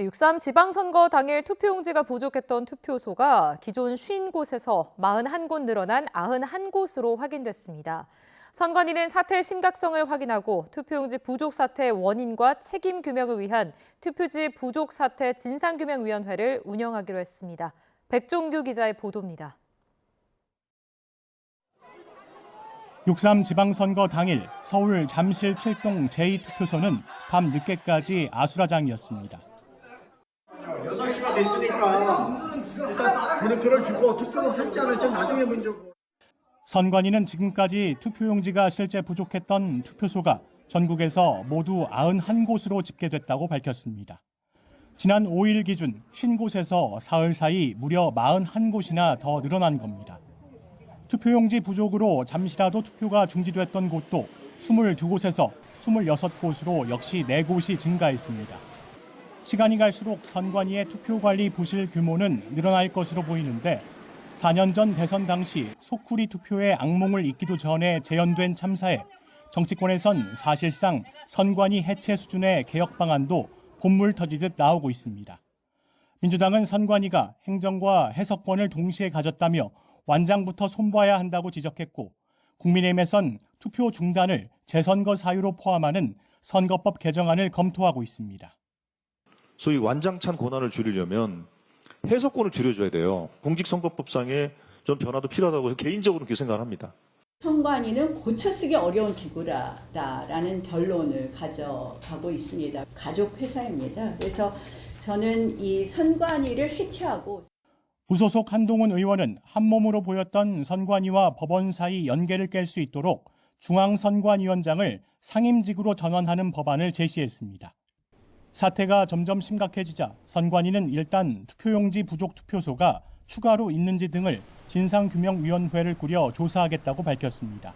6.3 지방선거 당일 투표용지가 부족했던 투표소가 기존 50곳에서 41곳 늘어난 91곳으로 확인됐습니다. 선관위는 사태의 심각성을 확인하고 투표용지 부족 사태의 원인과 책임 규명을 위한 투표지 부족 사태 진상규명위원회를 운영하기로 했습니다. 백종규 기자의 보도입니다. 6.3 지방선거 당일 서울 잠실 7동 제2투표소는 밤 늦게까지 아수라장이었습니다. 6시가 됐으니까 일단 물음표를 주고 투표를 할지 안 할지 나중에 문제고. 선관위는 지금까지 투표용지가 실제 부족했던 투표소가 전국에서 모두 91곳으로 집계됐다고 밝혔습니다. 지난 5일 기준 50곳에서 사흘 사이 무려 41곳이나 더 늘어난 겁니다. 투표용지 부족으로 잠시라도 투표가 중지됐던 곳도 22곳에서 26곳으로 역시 4곳이 증가했습니다. 시간이 갈수록 선관위의 투표관리 부실 규모는 늘어날 것으로 보이는데 4년 전 대선 당시 소쿠리 투표에 악몽을 잊기도 전에 재현된 참사에 정치권에선 사실상 선관위 해체 수준의 개혁 방안도 본물 터지듯 나오고 있습니다. 민주당은 선관위가 행정과 해석권을 동시에 가졌다며 완장부터 손봐야 한다고 지적했고 국민의힘에선 투표 중단을 재선거 사유로 포함하는 선거법 개정안을 검토하고 있습니다. 소위 완장찬 권한을 줄이려면 해석권을 줄여줘야 돼요. 공직선거법상에 좀 변화도 필요하다고 개인적으로 그렇게 생각합니다. 선관위는 고쳐쓰기 어려운 기구라는 결론을 가져가고 있습니다. 가족회사입니다. 그래서 저는 이 선관위를 해체하고 무소속 한동훈 의원은 한몸으로 보였던 선관위와 법원 사이 연계를 깰 수 있도록 중앙선관위원장을 상임직으로 전환하는 법안을 제시했습니다. 사태가 점점 심각해지자 선관위는 일단 투표용지 부족 투표소가 추가로 있는지 등을 진상규명위원회를 꾸려 조사하겠다고 밝혔습니다.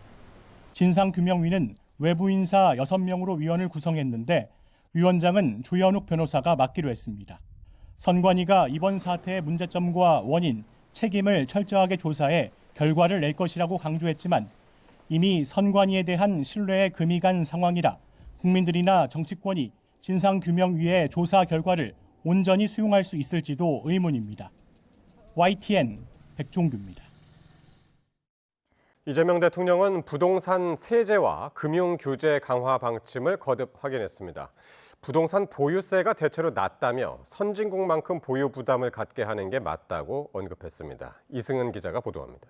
진상규명위는 외부 인사 6명으로 위원을 구성했는데 위원장은 조현욱 변호사가 맡기로 했습니다. 선관위가 이번 사태의 문제점과 원인, 책임을 철저하게 조사해 결과를 낼 것이라고 강조했지만 이미 선관위에 대한 신뢰에 금이 간 상황이라 국민들이나 정치권이 진상규명위의 조사 결과를 온전히 수용할 수 있을지도 의문입니다. YTN 백종규입니다. 이재명 대통령은 부동산 세제와 금융 규제 강화 방침을 거듭 확인했습니다. 부동산 보유세가 대체로 낮다며 선진국만큼 보유 부담을 갖게 하는 게 맞다고 언급했습니다. 이승은 기자가 보도합니다.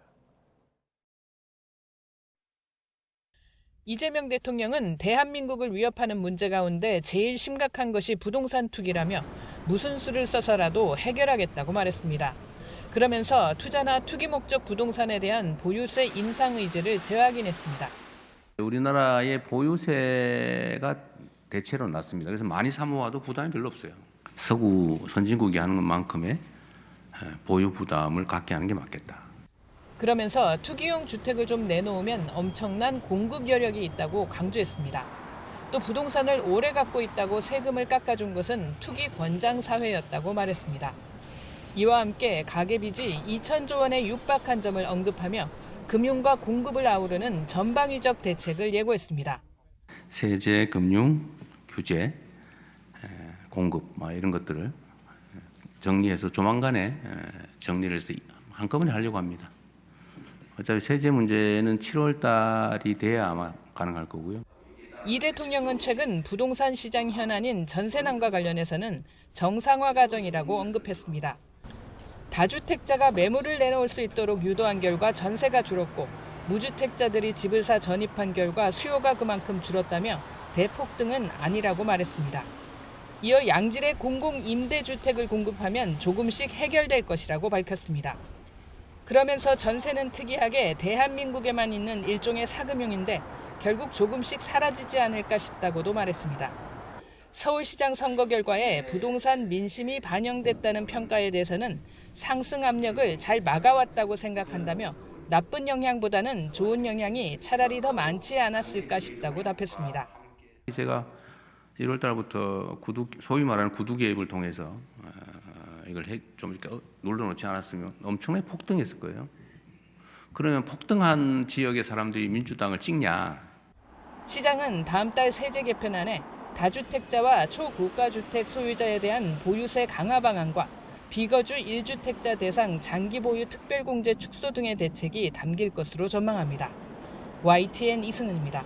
이재명 대통령은 대한민국을 위협하는 문제 가운데 제일 심각한 것이 부동산 투기라며 무슨 수를 써서라도 해결하겠다고 말했습니다. 그러면서 투자나 투기 목적 부동산에 대한 보유세 인상 의지를 재확인했습니다. 우리나라의 보유세가 대체로 낮습니다. 그래서 많이 사모아도 부담이 별로 없어요. 서구 선진국이 하는 것만큼의 보유 부담을 갖게 하는 게 맞겠다. 그러면서 투기용 주택을 좀 내놓으면 엄청난 공급 여력이 있다고 강조했습니다. 또 부동산을 오래 갖고 있다고 세금을 깎아준 것은 투기 권장 사회였다고 말했습니다. 이와 함께 가계빚이 2천조 원에 육박한 점을 언급하며 금융과 공급을 아우르는 전방위적 대책을 예고했습니다. 세제, 금융, 규제, 공급 이런 것들을 정리해서 조만간에 정리를 해서 한꺼번에 하려고 합니다. 어차피 세제 문제는 7월 달이 돼야 아마 가능할 거고요. 이 대통령은 최근 부동산 시장 현안인 전세난과 관련해서는 정상화 과정이라고 언급했습니다. 다주택자가 매물을 내놓을 수 있도록 유도한 결과 전세가 줄었고 무주택자들이 집을 사 전입한 결과 수요가 그만큼 줄었다며 대폭등은 아니라고 말했습니다. 이어 양질의 공공임대주택을 공급하면 조금씩 해결될 것이라고 밝혔습니다. 그러면서 전세는 특이하게 대한민국에만 있는 일종의 사금융인데 결국 조금씩 사라지지 않을까 싶다고도 말했습니다. 서울시장 선거 결과에 부동산 민심이 반영됐다는 평가에 대해서는 상승 압력을 잘 막아왔다고 생각한다며 나쁜 영향보다는 좋은 영향이 차라리 더 많지 않았을까 싶다고 답했습니다. 제가 1월 달부터 소위 말하는 구두 개입을 통해서 이걸 좀 이렇게 눌러놓지 않았으면 엄청나게 폭등했을 거예요. 그러면 폭등한 지역의 사람들이 민주당을 찍냐? 시장은 다음 달 세제 개편안에 다주택자와 초고가주택 소유자에 대한 보유세 강화 방안과 비거주 1주택자 대상 장기 보유 특별공제 축소 등의 대책이 담길 것으로 전망합니다. YTN 이승은입니다.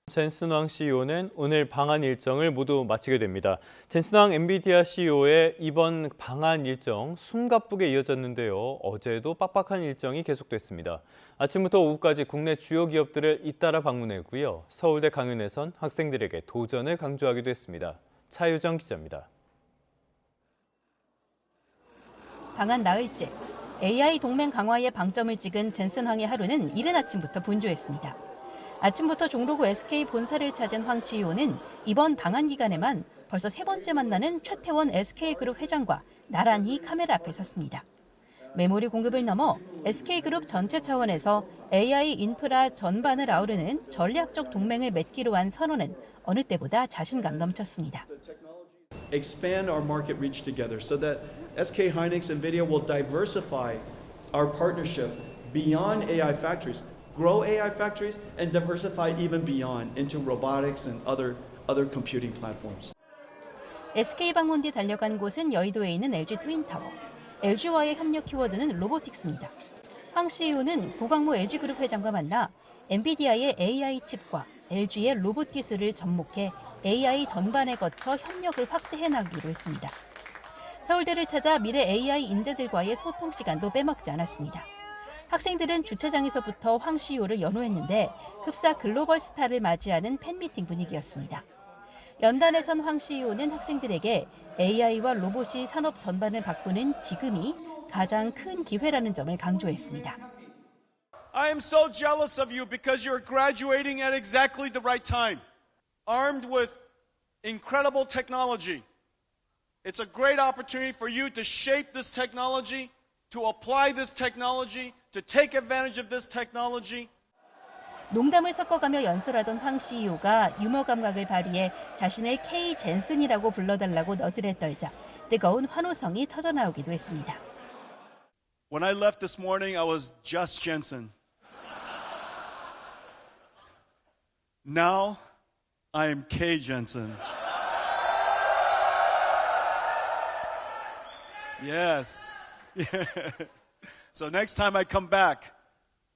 젠슨 황 CEO는 오늘 방한 일정을 모두 마치게 됩니다. 젠슨 황 엔비디아 CEO의 이번 방한 일정 숨가쁘게 이어졌는데요. 어제도 빡빡한 일정이 계속됐습니다. 아침부터 오후까지 국내 주요 기업들을 잇따라 방문했고요. 서울대 강연에선 학생들에게 도전을 강조하기도 했습니다. 차유정 기자입니다. 방한 나흘째, AI 동맹 강화에 방점을 찍은 젠슨 황의 하루는 이른 아침부터 분주했습니다. 아침부터 종로구 SK 본사를 찾은 황 CEO는 이번 방한 기간에만 벌써 세 번째 만나는 최태원 SK그룹 회장과 나란히 카메라 앞에 섰습니다. 메모리 공급을 넘어 SK그룹 전체 차원에서 AI 인프라 전반을 아우르는 전략적 동맹을 맺기로 한 선언은 어느 때보다 자신감 넘쳤습니다. Expand our market reach together so that SK hynix and NVIDIA will diversify our partnership beyond AI factories, grow AI factories, and diversify even beyond into robotics and other computing platforms. SK 방문 뒤 달려간 곳은 여의도에 있는 LG 트윈타워. LG와의 협력 키워드는 로보틱스입니다. 황 CEO는 구광모 LG그룹 회장과 만나 엔비디아의 AI 칩과 LG의 로봇 기술을 접목해 AI 전반에 거쳐 협력을 확대해 나가기로 했습니다. 서울대를 찾아 미래 AI 인재들과의 소통 시간도 빼먹지 않았습니다. 학생들은 주차장에서부터 황 CEO를 연호했는데 흡사 글로벌 스타를 맞이하는 팬미팅 분위기였습니다. 연단에선 황 CEO는 학생들에게 AI와 로봇이 산업 전반을 바꾸는 지금이 가장 큰 기회라는 점을 강조했습니다. I am so jealous of you because you're graduating at exactly the right time, armed with incredible technology. It's a great opportunity for you to shape this technology, to apply this technology, to take advantage of this technology. 농담을 섞어가며 연설하던 황 CEO가 유머 감각을 발휘해 자신을 K 젠슨이라고 불러달라고 너스레 떨자 뜨거운 환호성이 터져나오기도 했습니다. When I left this morning, I was just Jensen. Now, I am K Jensen. Yes. So next time I come back,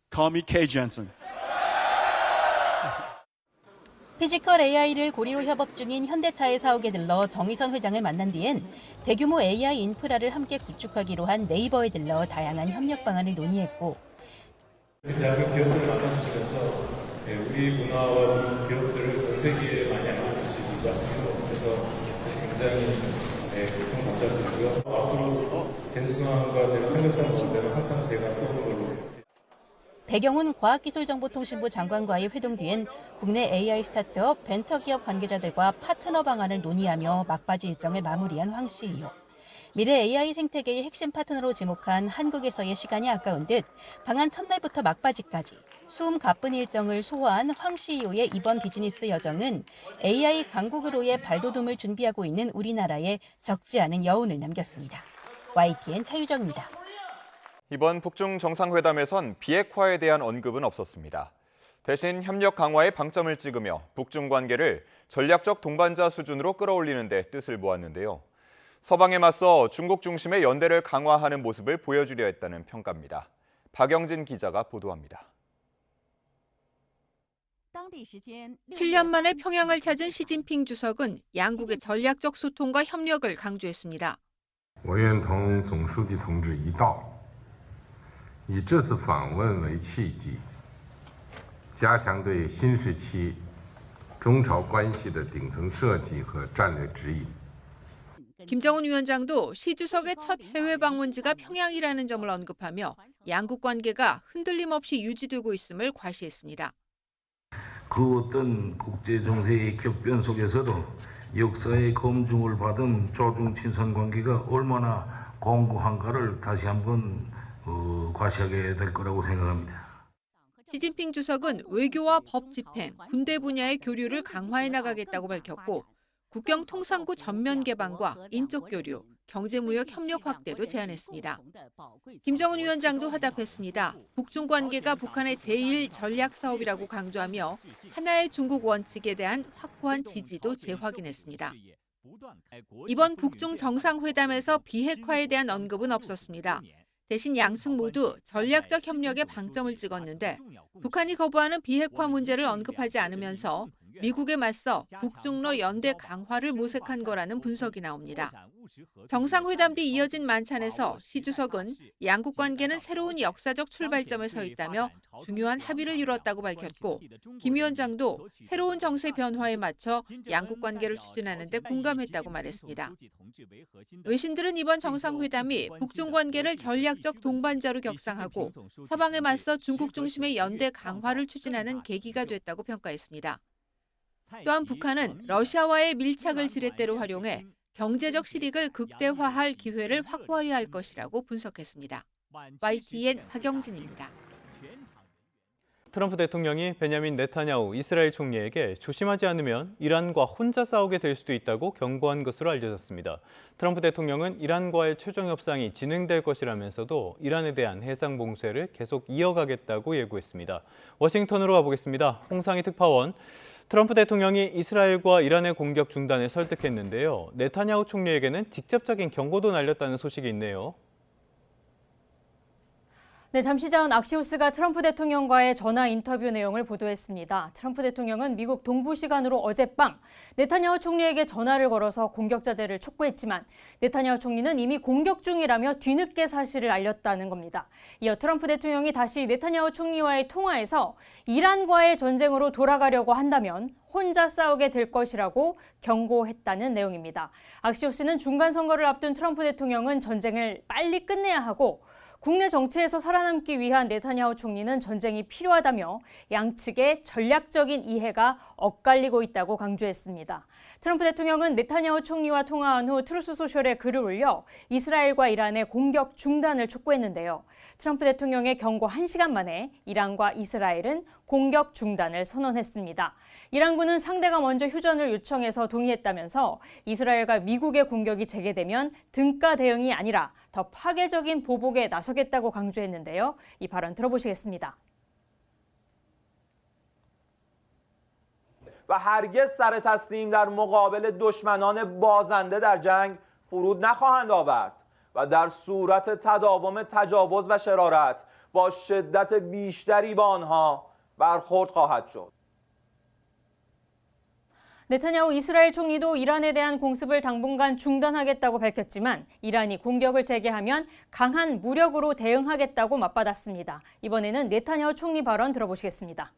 call me K Jensen. 피지컬 AI를 고리로 협업 중인 현대차의 사옥에 들러 정의선 회장을 만난 뒤엔 대규모 AI 인프라를 함께 구축하기로 한 네이버에 들러 다양한 협력 방안을 논의했고 대한민국 기업들을 만나주시면서 우리 문화와 우리 기업들을 전 세계에 많이 알려주시기도 하시고 그래서 굉장히 고통받자드리고요. 앞으로 젠슨왕과 제가 삼겹살 먹을 때는 항상 제가 써본 걸로. 배경훈 과학기술정보통신부 장관과의 회동 뒤엔 국내 AI 스타트업 벤처기업 관계자들과 파트너 방안을 논의하며 막바지 일정을 마무리한 황 CEO. 미래 AI 생태계의 핵심 파트너로 지목한 한국에서의 시간이 아까운 듯 방한 첫날부터 막바지까지 수음 가쁜 일정을 소화한 황 CEO의 이번 비즈니스 여정은 AI 강국으로의 발돋움을 준비하고 있는 우리나라에 적지 않은 여운을 남겼습니다. YTN 차유정입니다. 이번 북중 정상회담에선 비핵화에 대한 언급은 없었습니다. 대신 협력 강화에 방점을 찍으며 북중 관계를 전략적 동반자 수준으로 끌어올리는 데 뜻을 모았는데요. 서방에 맞서 중국 중심의 연대를 강화하는 모습을 보여주려 했다는 평가입니다. 박영진 기자가 보도합니다. 7년 만에 평양을 찾은 시진핑 주석은 양국의 전략적 소통과 협력을 강조했습니다. 我愿同总书记同志一道，以这次访问为契机，加强对新时期中朝关系的顶层设计和战略指引。 김정은 위원장도 시 주석의 첫 해외 방문지가 평양이라는 점을 언급하며 양국 관계가 흔들림 없이 유지되고 있음을 과시했습니다. 그 어떤 국제 정세의 격변 속에서도 역사의 검증을 받은 조중 친선 관계가 얼마나 공고한가를 다시 한번 과시하게 될 거라고 생각합니다. 시진핑 주석은 외교와 법 집행, 군대 분야의 교류를 강화해 나가겠다고 밝혔고 국경 통상구 전면 개방과 인적 교류, 경제무역 협력 확대도 제안했습니다. 김정은 위원장도 화답했습니다. 북중 관계가 북한의 제1 전략 사업이라고 강조하며 하나의 중국 원칙에 대한 확고한 지지도 재확인했습니다. 이번 북중 정상회담에서 비핵화에 대한 언급은 없었습니다. 대신 양측 모두 전략적 협력에 방점을 찍었는데 북한이 거부하는 비핵화 문제를 언급하지 않으면서 미국에 맞서 북중러 연대 강화를 모색한 거라는 분석이 나옵니다. 정상회담 뒤 이어진 만찬에서 시 주석은 양국 관계는 새로운 역사적 출발점에 서 있다며 중요한 합의를 이뤘다고 밝혔고 김 위원장도 새로운 정세 변화에 맞춰 양국 관계를 추진하는 데 공감했다고 말했습니다. 외신들은 이번 정상회담이 북중 관계를 전략적 동반자로 격상하고 서방에 맞서 중국 중심의 연대 강화를 추진하는 계기가 됐다고 평가했습니다. 또한 북한은 러시아와의 밀착을 지렛대로 활용해 경제적 실익을 극대화할 기회를 확보하려 할 것이라고 분석했습니다. YTN 하경진입니다. 트럼프 대통령이 베냐민 네타냐후 이스라엘 총리에게 조심하지 않으면 이란과 혼자 싸우게 될 수도 있다고 경고한 것으로 알려졌습니다. 트럼프 대통령은 이란과의 최종 협상이 진행될 것이라면서도 이란에 대한 해상 봉쇄를 계속 이어가겠다고 예고했습니다. 워싱턴으로 가보겠습니다. 홍상희 특파원. 트럼프 대통령이 이스라엘과 이란의 공격 중단을 설득했는데요. 네타냐후 총리에게는 직접적인 경고도 날렸다는 소식이 있네요. 네, 잠시 전 악시오스가 트럼프 대통령과의 전화 인터뷰 내용을 보도했습니다. 트럼프 대통령은 미국 동부 시간으로 어젯밤 네타냐후 총리에게 전화를 걸어서 공격 자제를 촉구했지만 네타냐후 총리는 이미 공격 중이라며 뒤늦게 사실을 알렸다는 겁니다. 이어 트럼프 대통령이 다시 네타냐후 총리와의 통화에서 이란과의 전쟁으로 돌아가려고 한다면 혼자 싸우게 될 것이라고 경고했다는 내용입니다. 악시오스는 중간 선거를 앞둔 트럼프 대통령은 전쟁을 빨리 끝내야 하고 국내 정치에서 살아남기 위한 네타냐후 총리는 전쟁이 필요하다며 양측의 전략적인 이해가 엇갈리고 있다고 강조했습니다. 트럼프 대통령은 네타냐후 총리와 통화한 후 트루스 소셜에 글을 올려 이스라엘과 이란의 공격 중단을 촉구했는데요. 트럼프 대통령의 경고 1시간 만에 이란과 이스라엘은 공격 중단을 선언했습니다. 이란군은 상대가 먼저 휴전을 요청해서 동의했다면서 이스라엘과 미국의 공격이 재개되면 등가 대응이 아니라 더 파괴적인 보복에 나서겠다고 강조했는데요. 이 발언 들어보시겠습니다. و هرگز سر تسلیم در مقابل دشمنان بازنده در جنگ فرود نخواهند آورد و در صورت تداوم تجاوز و شرارت با شدت بیشتری با آنها برخورد خواهد شد. 네타냐후 이스라엘 총리도 이란에 대한 공습을 당분간 중단하겠다고 밝혔지만 이란이 공격을 재개하면 강한 무력으로 대응하겠다고 맞받았습니다. 이번에는 네타냐후 총리 발언 들어보시겠습니다.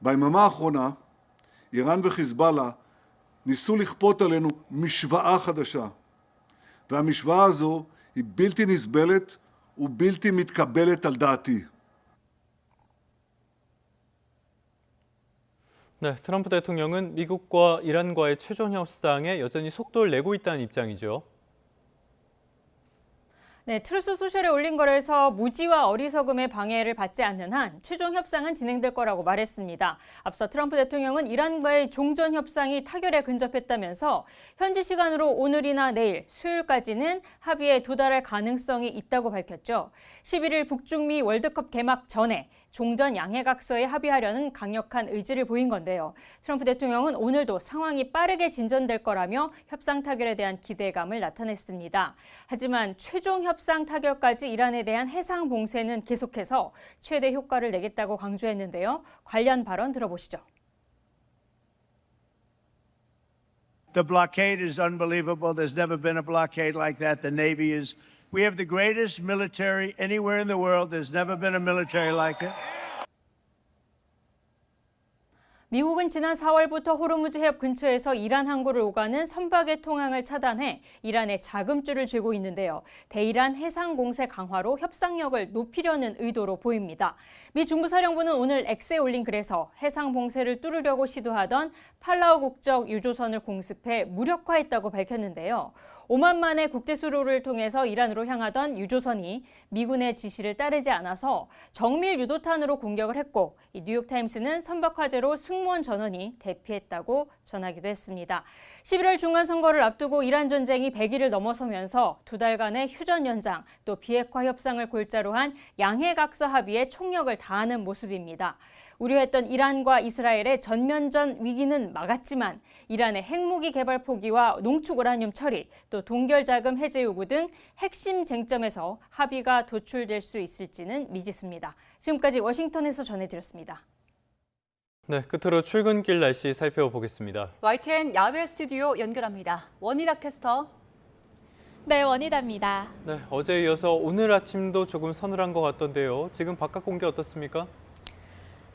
ביממה האחרונה, איראן וחיזבאללה ניסו לכפות עלינו משוואה חדשה. והמשוואה הזו היא בלתי נסבלת ובלתי מתקבלת על דעתי. 네, 트럼프 대통령은 미국과 이란과의 최종 협상에 여전히 속도를 내고 있다는 입장이죠. 네, 트루스 소셜에 올린 거에서 무지와 어리석음의 방해를 받지 않는 한 최종 협상은 진행될 거라고 말했습니다. 앞서 트럼프 대통령은 이란과의 종전 협상이 타결에 근접했다면서 현지 시간으로 오늘이나 내일, 수요일까지는 합의에 도달할 가능성이 있다고 밝혔죠. 11일 북중미 월드컵 개막 전에 종전 양해각서에 합의하려는 강력한 의지를 보인 건데요. 트럼프 대통령은 오늘도 상황이 빠르게 진전될 거라며 협상 타결에 대한 기대감을 나타냈습니다. 하지만 최종 협상 타결까지 이란에 대한 해상 봉쇄는 계속해서 최대 효과를 내겠다고 강조했는데요. 관련 발언 들어보시죠. The blockade is unbelievable. There's never been a blockade like that. The Navy is We have the greatest military anywhere in the world. There's never been a military like it. 미국은 지난 4월부터 호르무즈 해협 근처에서 이란 항구를 오가는 선박의 통항을 차단해 이란에 자금줄을 쥐고 있는데요. 대이란 해상 공세 강화로 협상력을 높이려는 의도로 보입니다. 미 중부사령부는 오늘 X에 올린 글에서 해상 봉쇄를 뚫으려고 시도하던 팔라우 국적 유조선을 공습해 무력화했다고 밝혔는데요. 오만만의 국제수로를 통해서 이란으로 향하던 유조선이 미군의 지시를 따르지 않아서 정밀 유도탄으로 공격을 했고, 이 뉴욕타임스는 선박 화재로 승무원 전원이 대피했다고 전하기도 했습니다. 11월 중간선거를 앞두고 이란 전쟁이 100일을 넘어서면서 2달간의 휴전 연장, 또 비핵화 협상을 골자로 한 양해각서 합의에 총력을 다하는 모습입니다. 우려했던 이란과 이스라엘의 전면전 위기는 막았지만 이란의 핵무기 개발 포기와 농축 우라늄 처리, 또 동결자금 해제 요구 등 핵심 쟁점에서 합의가 도출될 수 있을지는 미지수입니다. 지금까지 워싱턴에서 전해드렸습니다. 네, 끝으로 출근길 날씨 살펴보겠습니다. YTN 야외 스튜디오 연결합니다. 원희다 캐스터. 네, 원희다입니다. 네, 어제에 이어서 오늘 아침도 조금 서늘한 것 같던데요. 지금 바깥 공기 어떻습니까?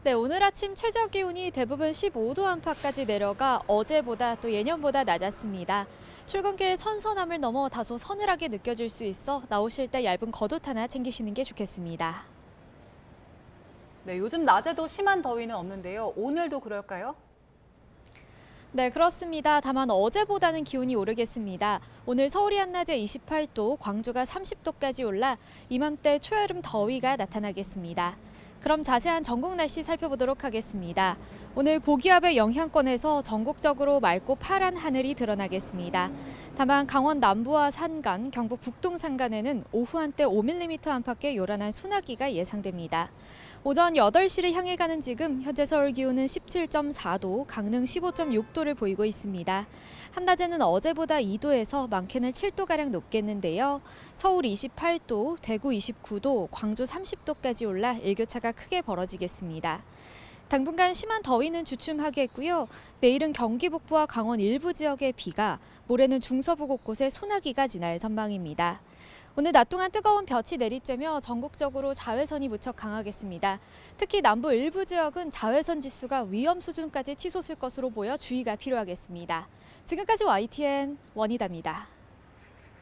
네, 오늘 아침 최저 기온이 대부분 15도 안팎까지 내려가 어제보다 또 예년보다 낮았습니다. 출근길 선선함을 넘어 다소 서늘하게 느껴질 수 있어 나오실 때 얇은 겉옷 하나 챙기시는 게 좋겠습니다. 네, 요즘 낮에도 심한 더위는 없는데요. 오늘도 그럴까요? 네, 그렇습니다. 다만 어제보다는 기온이 오르겠습니다. 오늘 서울이 한낮에 28도, 광주가 30도까지 올라 이맘때 초여름 더위가 나타나겠습니다. 그럼 자세한 전국 날씨 살펴보도록 하겠습니다. 오늘 고기압의 영향권에서 전국적으로 맑고 파란 하늘이 드러나겠습니다. 다만 강원 남부와 산간, 경북 북동 산간에는 오후 한때 5mm 안팎의 요란한 소나기가 예상됩니다. 오전 8시를 향해 가는 지금 현재 서울 기온은 17.4도, 강릉 15.6도를 보이고 있습니다. 한낮에는 어제보다 2도에서 많게는 7도가량 높겠는데요. 서울 28도, 대구 29도, 광주 30도까지 올라 일교차가 크게 벌어지겠습니다. 당분간 심한 더위는 주춤하겠고요. 내일은 경기 북부와 강원 일부 지역에 비가, 모레는 중서부 곳곳에 소나기가 지날 전망입니다. 오늘 낮 동안 뜨거운 볕이 내리쬐며 전국적으로 자외선이 무척 강하겠습니다. 특히 남부 일부 지역은 자외선 지수가 위험 수준까지 치솟을 것으로 보여 주의가 필요하겠습니다. 지금까지 YTN 원희다입니다.